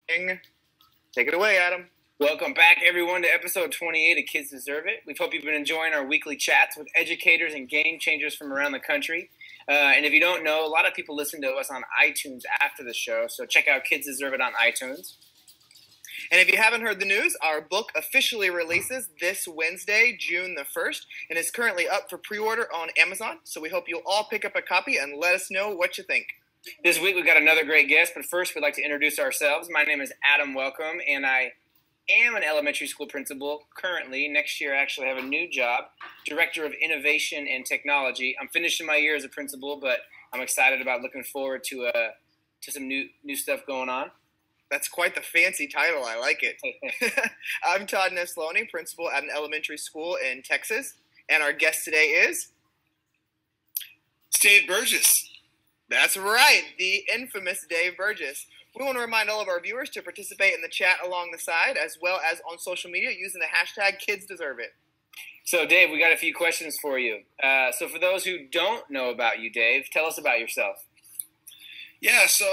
Take it away, Adam. Welcome back, everyone, to episode 28 of Kids Deserve It. We hope you've been enjoying our weekly chats with educators and game changers from around the country. And if you don't know, a lot of people listen to us on iTunes after the show, so check out Kids Deserve It on iTunes. And if you haven't heard the news, our book officially releases this Wednesday, June the 1st, and is currently up for pre-order on Amazon. So we hope you'll all pick up a copy and let us know what you think. This week we've got another great guest, but first we'd like to introduce ourselves. My name is Adam Welcome, and I am an elementary school principal currently. Next year I actually have a new job, Director of Innovation and Technology. I'm finishing my year as a principal, but I'm excited about looking forward to some new stuff going on. That's quite the fancy title. I like it. I'm Todd Nesloni, principal at an elementary school in Texas, and our guest today is Dave Burgess. That's right, the infamous Dave Burgess. We want to remind all of our viewers to participate in the chat along the side, as well as on social media using the hashtag KidsDeserveIt. So, Dave, we got a few questions for you. So for those who don't know about you, Dave, tell us about yourself. Yeah, so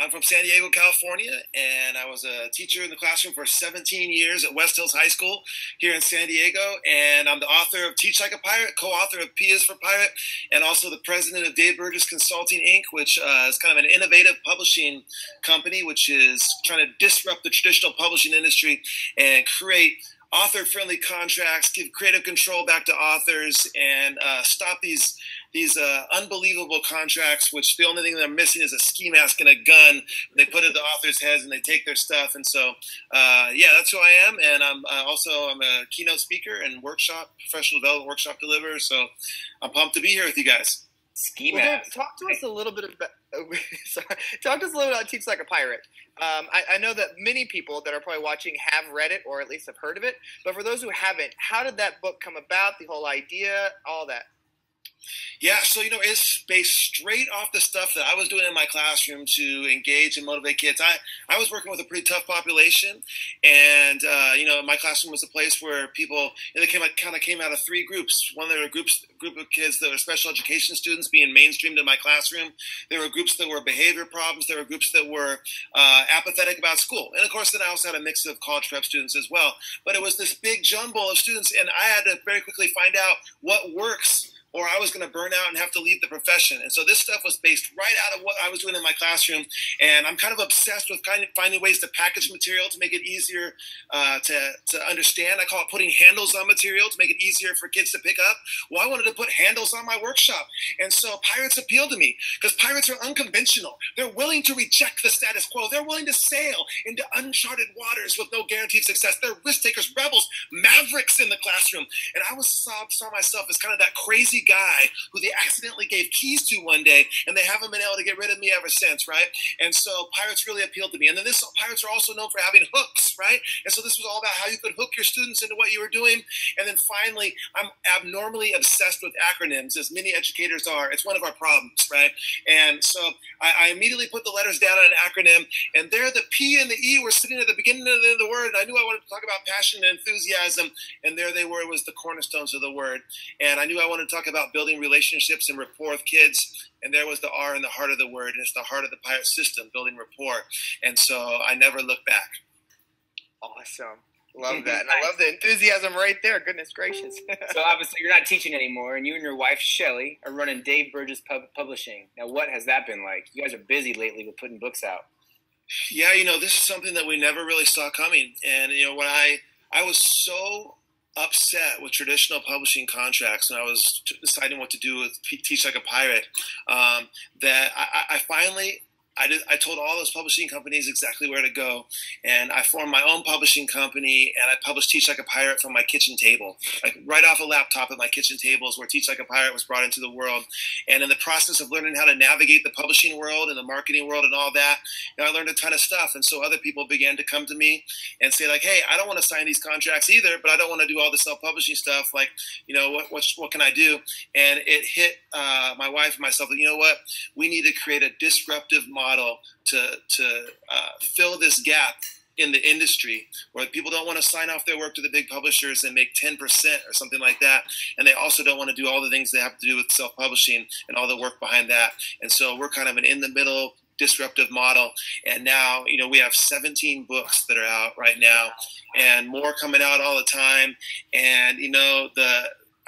I'm from San Diego, California, and I was a teacher in the classroom for 17 years at West Hills High School here in San Diego, and I'm the author of Teach Like a Pirate, co-author of P is for Pirate, and also the president of Dave Burgess Consulting, Inc., which is kind of an innovative publishing company which is trying to disrupt the traditional publishing industry and create author-friendly contracts, give creative control back to authors, and stop these unbelievable contracts, which the only thing they're missing is a ski mask and a gun. They put it to authors' heads and they take their stuff. And so, that's who I am. And I'm a keynote speaker and professional development workshop deliverer. So I'm pumped to be here with you guys. Ski mask. Talk to us a little bit about. Talk to us a little about Teach Like a Pirate. I know that many people that are probably watching have read it or at least have heard of it. But for those who haven't, how did that book come about? The whole idea, all that. Yeah, so, it's based straight off the stuff that I was doing in my classroom to engage and motivate kids. I was working with a pretty tough population, and, my classroom was a place where people, they came out of three groups. One, there were group of kids that were special education students being mainstreamed in my classroom. There were groups that were behavior problems. There were groups that were apathetic about school. And, of course, then I also had a mix of college prep students as well. But it was this big jumble of students, and I had to very quickly find out what works, or I was going to burn out and have to leave the profession. And so this stuff was based right out of what I was doing in my classroom. And I'm kind of obsessed with finding ways to package material to make it easier to understand. I call it putting handles on material to make it easier for kids to pick up. Well, I wanted to put handles on my workshop. And so pirates appealed to me because pirates are unconventional. They're willing to reject the status quo. They're willing to sail into uncharted waters with no guaranteed success. They're risk takers, rebels, mavericks in the classroom. And I saw myself as kind of that crazy guy who they accidentally gave keys to one day, and they haven't been able to get rid of me ever since, right? And so pirates really appealed to me. And then pirates are also known for having hooks, right? And so this was all about how you could hook your students into what you were doing. And then finally, I'm abnormally obsessed with acronyms, as many educators are. It's one of our problems, right? And so I immediately put the letters down on an acronym, and there the P and the E were sitting at the beginning of the word. And I knew I wanted to talk about passion and enthusiasm, and there they were. It was the cornerstones of the word. And I knew I wanted to talk about building relationships and rapport with kids, and there was the R in the heart of the word, and it's the heart of the pirate system, building rapport. And so I never looked back. Awesome. Love that. And I love the enthusiasm right there. Goodness gracious. So obviously you're not teaching anymore, and you and your wife, Shelly, are running Dave Burgess Publishing. Now, what has that been like? You guys are busy lately with putting books out. Yeah, this is something that we never really saw coming. And, when I was so upset with traditional publishing contracts, and I was deciding what to do with Teach Like a Pirate, that I finally I told all those publishing companies exactly where to go, and I formed my own publishing company, and I published Teach Like a Pirate from my kitchen table. Like right off a laptop at my kitchen table is where Teach Like a Pirate was brought into the world. And in the process of learning how to navigate the publishing world and the marketing world and all that, I learned a ton of stuff. And so other people began to come to me and say like, hey, I don't want to sign these contracts either, but I don't want to do all the self-publishing stuff. Like, what can I do? And it hit my wife and myself that, we need to create a disruptive model to fill this gap in the industry where people don't want to sign off their work to the big publishers and make 10% or something like that. And they also don't want to do all the things they have to do with self-publishing and all the work behind that. And so we're kind of an in the middle disruptive model. And now, we have 17 books that are out right now and more coming out all the time. And,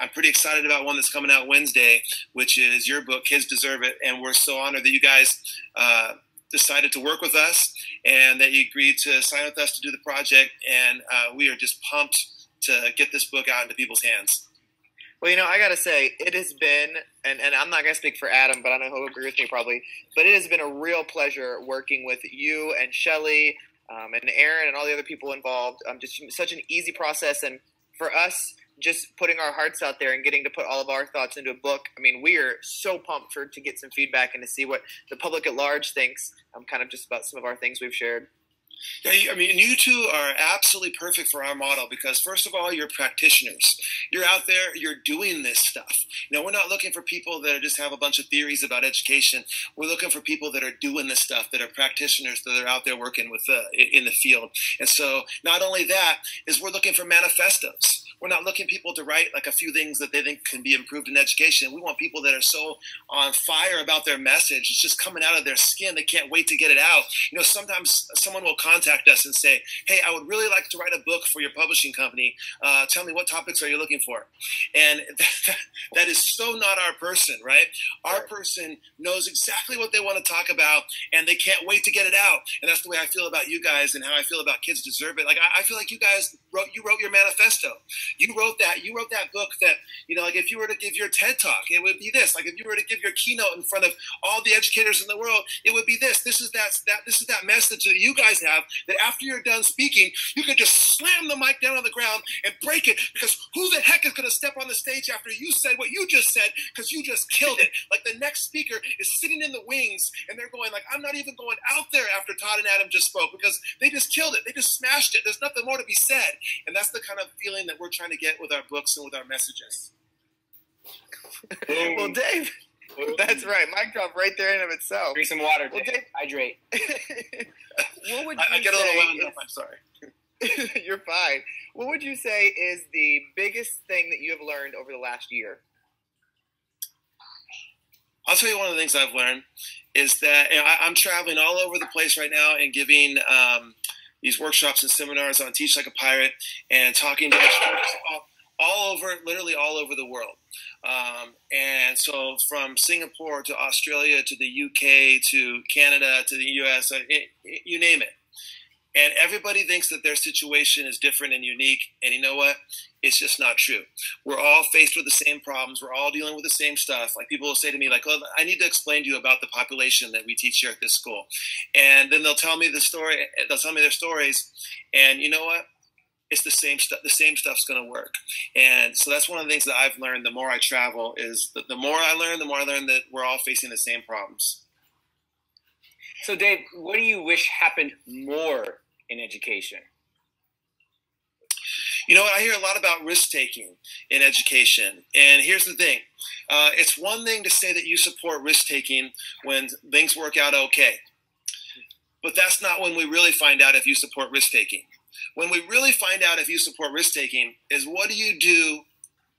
I'm pretty excited about one that's coming out Wednesday, which is your book, Kids Deserve It. And we're so honored that you guys decided to work with us and that you agreed to sign with us to do the project. And we are just pumped to get this book out into people's hands. Well, I got to say, it has been, and I'm not going to speak for Adam, but I know he'll agree with me probably, but it has been a real pleasure working with you and Shelly and Aaron and all the other people involved. Just such an easy process. And for us, just putting our hearts out there and getting to put all of our thoughts into a book. I mean, we are so pumped to get some feedback and to see what the public at large thinks kind of just about some of our things we've shared. Yeah, you two are absolutely perfect for our model because, first of all, you're practitioners. You're out there, you're doing this stuff. We're not looking for people that just have a bunch of theories about education. We're looking for people that are doing this stuff, that are practitioners, that are out there working with in the field. And so not only that, is we're looking for manifestos. We're not looking people to write like a few things that they think can be improved in education. We want people that are so on fire about their message. It's just coming out of their skin. They can't wait to get it out. Sometimes someone will contact us and say, hey, I would really like to write a book for your publishing company. Tell me, what topics are you looking for? And that is so not our person, right? Our person knows exactly what they want to talk about, and they can't wait to get it out. And that's the way I feel about you guys and how I feel about Kids Deserve It. Like, I feel like you guys wrote your manifesto. You wrote that book that, like if you were to give your TED Talk, it would be this. Like if you were to give your keynote in front of all the educators in the world, it would be this. This is that message that you guys have that after you're done speaking, you could just slam the mic down on the ground and break it, because who the heck is going to step on the stage after you said what you just said, because you just killed it. Like the next speaker is sitting in the wings and they're going like, I'm not even going out there after Todd and Adam just spoke because they just killed it. They just smashed it. There's nothing more to be said. And that's the kind of feeling that we're trying to get with our books and with our messages. Well, Dave, that's right. Mic drop right there in of itself. Drink some water, Dave. Well, Dave, hydrate. What would you I get a little wound say up. I'm sorry. You're fine. What would you say is the biggest thing that you have learned over the last year? I'll tell you one of the things I've learned is that I'm traveling all over the place right now and giving these workshops and seminars on Teach Like a Pirate and talking to educators literally all over the world. And so from Singapore to Australia to the UK to Canada to the US, you name it. And everybody thinks that their situation is different and unique. And you know what? It's just not true. We're all faced with the same problems. We're all dealing with the same stuff. Like people will say to me, like, well, I need to explain to you about the population that we teach here at this school. And then they'll tell me the story. They'll tell me their stories. And you know what? It's the same stuff. The same stuff's going to work. And so that's one of the things that I've learned. The more I travel is the more I learn that we're all facing the same problems. So Dave, what do you wish happened more in education? You know what? I hear a lot about risk-taking in education. And here's the thing. It's one thing to say that you support risk-taking when things work out okay. But that's not when we really find out if you support risk-taking. When we really find out if you support risk-taking is, what do you do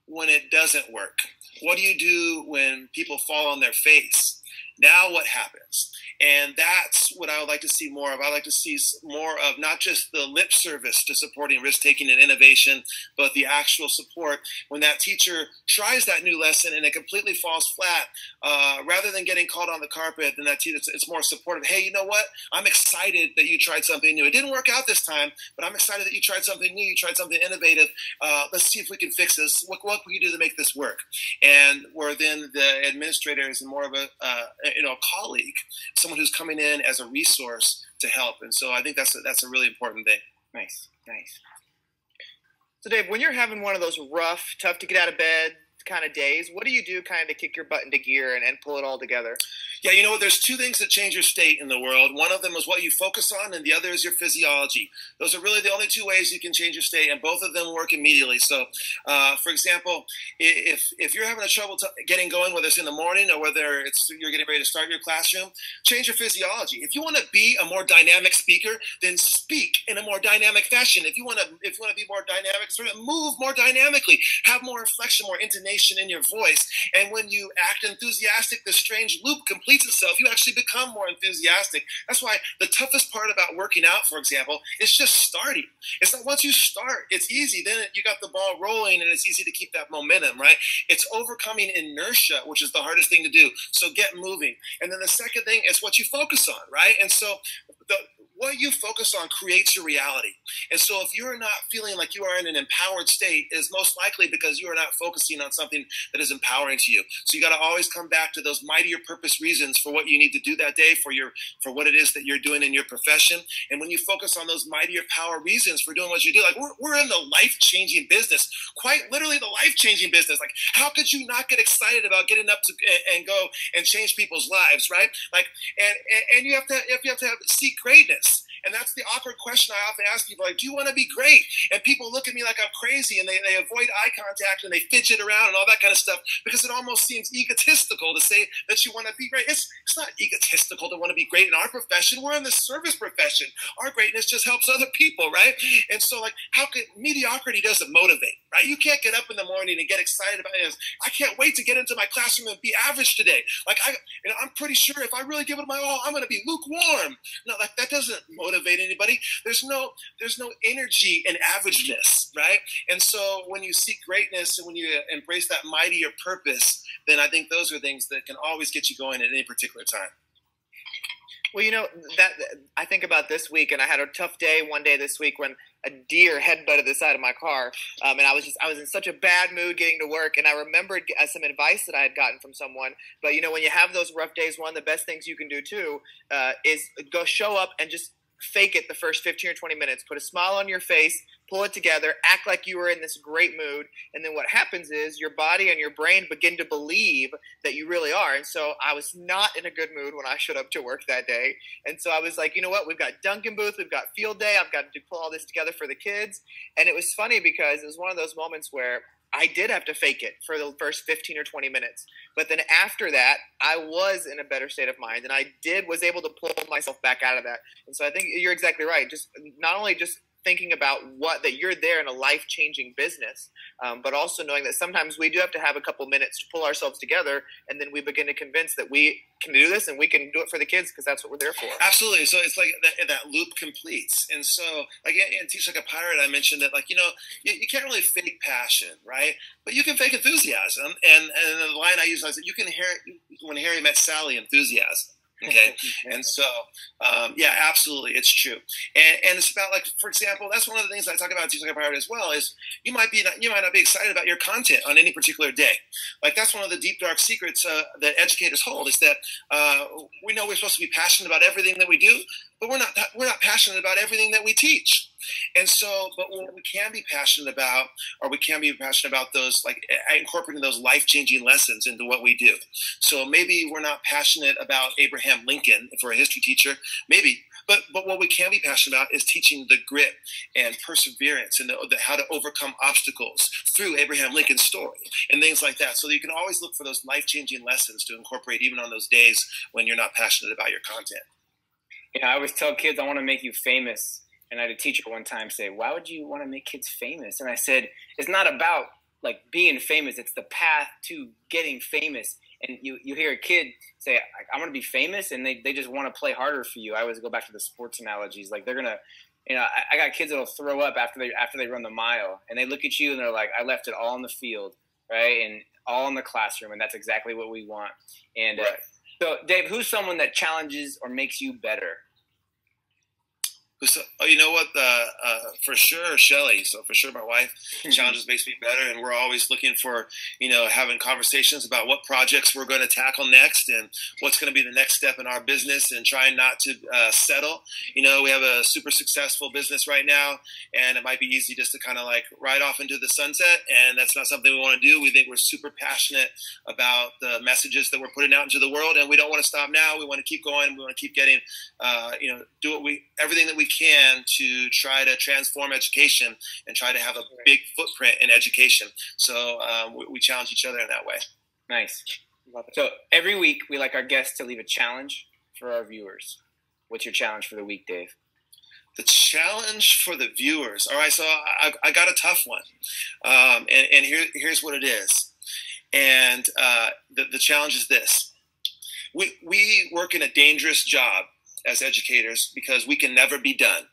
when it doesn't work? What do you do when people fall on their face? Now what happens? And that's what I would like to see more of. I'd like to see more of not just the lip service to supporting risk-taking and innovation, but the actual support. When that teacher tries that new lesson and it completely falls flat, rather than getting called on the carpet, then that teacher, it's more supportive. Hey, you know what? I'm excited that you tried something new. It didn't work out this time, but I'm excited that you tried something new. You tried something innovative. Let's see if we can fix this. What can we do to make this work? And where then the administrator is more of a colleague, someone who's coming in as a resource to help. And so I think that's a really important thing. Nice. So Dave, when you're having one of those rough, tough to get out of bed kind of days, what do you do kind of to kick your butt into gear and pull it all together? Yeah, you know what? There's two things that change your state in the world. One of them is what you focus on, and the other is your physiology. Those are really the only two ways you can change your state, and both of them work immediately. So, for example, if you're having a trouble getting going, whether it's in the morning or whether it's you're getting ready to start your classroom, change your physiology. If you want to be a more dynamic speaker, then speak in a more dynamic fashion. If you want to be more dynamic, sort of move more dynamically, have more inflection, more intonation in your voice. And when you act enthusiastic, the strange loop completes completes itself, you actually become more enthusiastic. That's why the toughest part about working out, for example, is just starting. It's not once you start, it's easy. Then you got the ball rolling and it's easy to keep that momentum, right? It's overcoming inertia, which is the hardest thing to do. So get moving. And then the second thing is what you focus on, right? And so what you focus on creates your reality. And so if you're not feeling like you are in an empowered state, it is most likely because you are not focusing on something that is empowering to you. So you got to always come back to those mightier purpose reasons for what you need to do that day, for what it is that you're doing in your profession. And when you focus on those mightier power reasons for doing what you do, like we're in the life-changing business, quite literally the life-changing business. Like, how could you not get excited about getting up to and go and change people's lives, right? Like, and you have to seek greatness. And that's the awkward question I often ask people, like, do you want to be great? And people look at me like I'm crazy, and they avoid eye contact, and they fidget around and all that kind of stuff, because it almost seems egotistical to say that you want to be great. It's not egotistical to want to be great in our profession. We're in the service profession. Our greatness just helps other people, right? And so, like, how could mediocrity doesn't motivate, right? You can't get up in the morning and get excited about it. I can't wait to get into my classroom and be average today. Like, I'm pretty sure if I really give it my all, I'm going to be lukewarm. No, like, that doesn't motivate anybody. There's no energy in averageness, right? And so when you seek greatness and when you embrace that mightier purpose, then I think those are things that can always get you going at any particular time. Well, that I think about this week, and I had a tough day one day this week when a deer headbutted the side of my car, and I was in such a bad mood getting to work, and I remembered some advice that I had gotten from someone. But when you have those rough days, one of the best things you can do too is go show up and just fake it the first 15 or 20 minutes. Put a smile on your face, pull it together, act like you were in this great mood. And then what happens is your body and your brain begin to believe that you really are. And so I was not in a good mood when I showed up to work that day. And so I was like, you know what? We've got Duncan booth. We've got field day. I've got to pull all this together for the kids. And it was funny because it was one of those moments where I did have to fake it for the first 15 or 20 minutes. But then after that, I was in a better state of mind, and I was able to pull myself back out of that. And so I think you're exactly right. Just not only just thinking about that you're there in a life-changing business, but also knowing that sometimes we do have to have a couple minutes to pull ourselves together, and then we begin to convince that we can do this and we can do it for the kids because that's what we're there for. Absolutely. So it's like that loop completes. And so, like in Teach Like a Pirate, I mentioned that, like, you can't really fake passion, right? But you can fake enthusiasm. And the line I use is that you can hear when Harry met Sally, enthusiasm. Okay. And so, yeah, absolutely. It's true. And it's about, like, for example, that's one of the things I talk about in Teach Like a Pirate as well, is you might not be excited about your content on any particular day. Like, that's one of the deep, dark secrets that educators hold, is that we know we're supposed to be passionate about everything that we do, but we're not passionate about everything that we teach. And so, but what we can be passionate about, those, like, incorporating those life-changing lessons into what we do. So maybe we're not passionate about Abraham Lincoln if we're a history teacher, maybe, but what we can be passionate about is teaching the grit and perseverance and how to overcome obstacles through Abraham Lincoln's story and things like that. So that you can always look for those life-changing lessons to incorporate even on those days when you're not passionate about your content. Yeah, I always tell kids, I want to make you famous. And I had a teacher one time say, why would you want to make kids famous? And I said, it's not about, like, being famous. It's the path to getting famous. And you hear a kid say, I want to be famous, and they just want to play harder for you. I always go back to the sports analogies. Like, they're going to, I got kids that'll throw up after they run the mile. And they look at you and they're like, I left it all in the field, right? And all in the classroom. And that's exactly what we want. And right. So, Dave, who's someone that challenges or makes you better? So, you know what? For sure, Shelly. So for sure, my wife challenges makes me better, and we're always looking for, having conversations about what projects we're going to tackle next and what's going to be the next step in our business, and trying not to settle. We have a super successful business right now, and it might be easy just to kind of like ride off into the sunset, and that's not something we want to do. We think we're super passionate about the messages that we're putting out into the world, and we don't want to stop now. We want to keep going. We want to keep getting, everything that we can to try to transform education and try to have a big footprint in education. So we challenge each other in that way. Nice. So every week we like our guests to leave a challenge for our viewers. What's your challenge for the week, Dave? The challenge for the viewers. All right, so I got a tough one. And here's what it is. And the challenge is this. we work in a dangerous job as educators because we can never be done.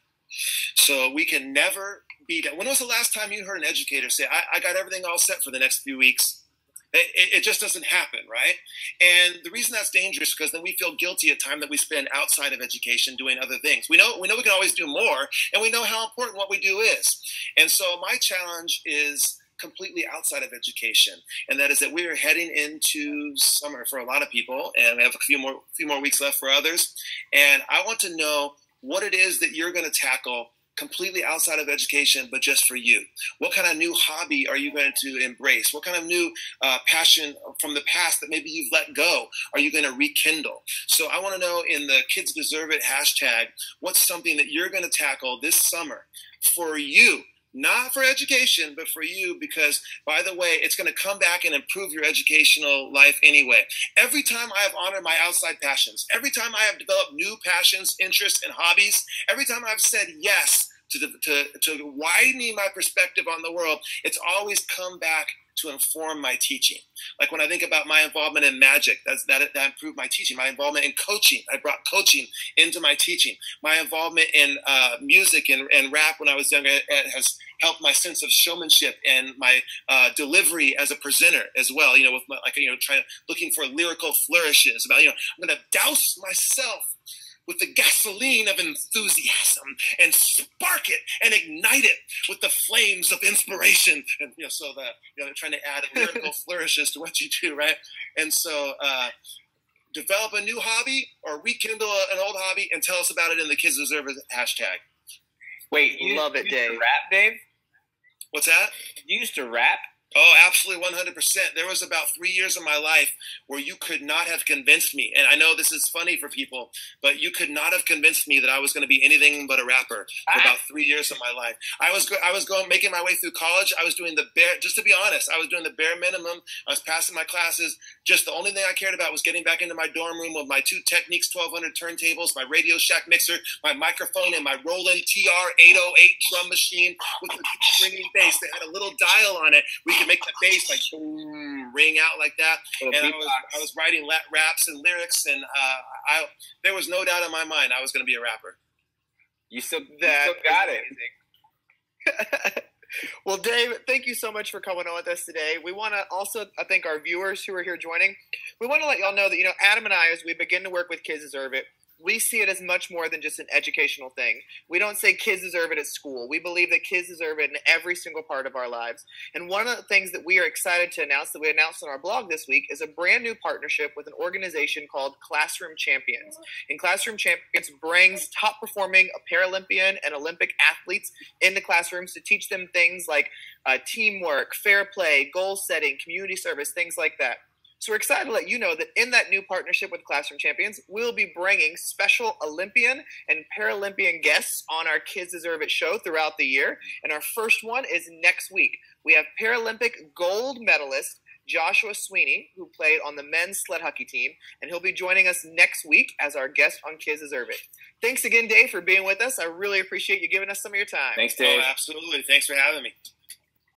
So we can never be done. When was the last time you heard an educator say, I got everything all set for the next few weeks? It just doesn't happen, right? And the reason that's dangerous is because then we feel guilty at time that we spend outside of education doing other things. We know we can always do more, and we know how important what we do is. And so my challenge is completely outside of education, and that is that we are heading into summer for a lot of people, and we have a few more weeks left for others. And I want to know what it is that you're going to tackle completely outside of education, but just for you. What kind of new hobby are you going to embrace? What kind of new passion from the past that maybe you've let go are you going to rekindle? So I want to know, in the Kids Deserve It hashtag, what's something that you're going to tackle this summer for you? Not for education, but for you, because, by the way, it's going to come back and improve your educational life anyway. Every time I have honored my outside passions, every time I have developed new passions, interests, and hobbies, every time I've said yes to widening my perspective on the world, it's always come back to inform my teaching. Like when I think about my involvement in magic, that improved my teaching. My involvement in coaching, I brought coaching into my teaching. My involvement in music and rap when I was younger has helped my sense of showmanship and my delivery as a presenter as well. You know, with looking for lyrical flourishes about, I'm going to douse myself with the gasoline of enthusiasm and spark it and ignite it with the flames of inspiration. And, so that, trying to add lyrical flourishes to what you do, right? And so develop a new hobby or rekindle an old hobby and tell us about it in the Kids Deserve It hashtag. Wait, you love it, Dave. Rap, Dave? What's that? You used to rap? Oh, absolutely, 100%. There was about 3 years of my life where you could not have convinced me, and I know this is funny for people, but you could not have convinced me that I was going to be anything but a rapper for about 3 years of my life. I was making my way through college. I was doing just to be honest, I was doing the bare minimum. I was passing my classes. Just the only thing I cared about was getting back into my dorm room with my 2 Technics 1200 turntables, my Radio Shack mixer, my microphone, and my Roland TR-808 drum machine with the ringing bass that had a little dial on it. We could make the bass like boom, ring out like that. And I was writing raps and lyrics, and there was no doubt in my mind I was going to be a rapper. You still got it. Well, Dave, thank you so much for coming on with us today. We want to also thank our viewers who are here joining. We want to let y'all know that, Adam and I, as we begin to work with Kids Deserve It, we see it as much more than just an educational thing. We don't say kids deserve it at school. We believe that kids deserve it in every single part of our lives. And one of the things that we are excited to announce, that we announced on our blog this week, is a brand new partnership with an organization called Classroom Champions. And Classroom Champions brings top-performing Paralympian and Olympic athletes into classrooms to teach them things like teamwork, fair play, goal setting, community service, things like that. So we're excited to let you know that in that new partnership with Classroom Champions, we'll be bringing special Olympian and Paralympian guests on our Kids Deserve It show throughout the year. And our first one is next week. We have Paralympic gold medalist Joshua Sweeney, who played on the men's sled hockey team, and he'll be joining us next week as our guest on Kids Deserve It. Thanks again, Dave, for being with us. I really appreciate you giving us some of your time. Thanks, Dave. Oh, absolutely. Thanks for having me.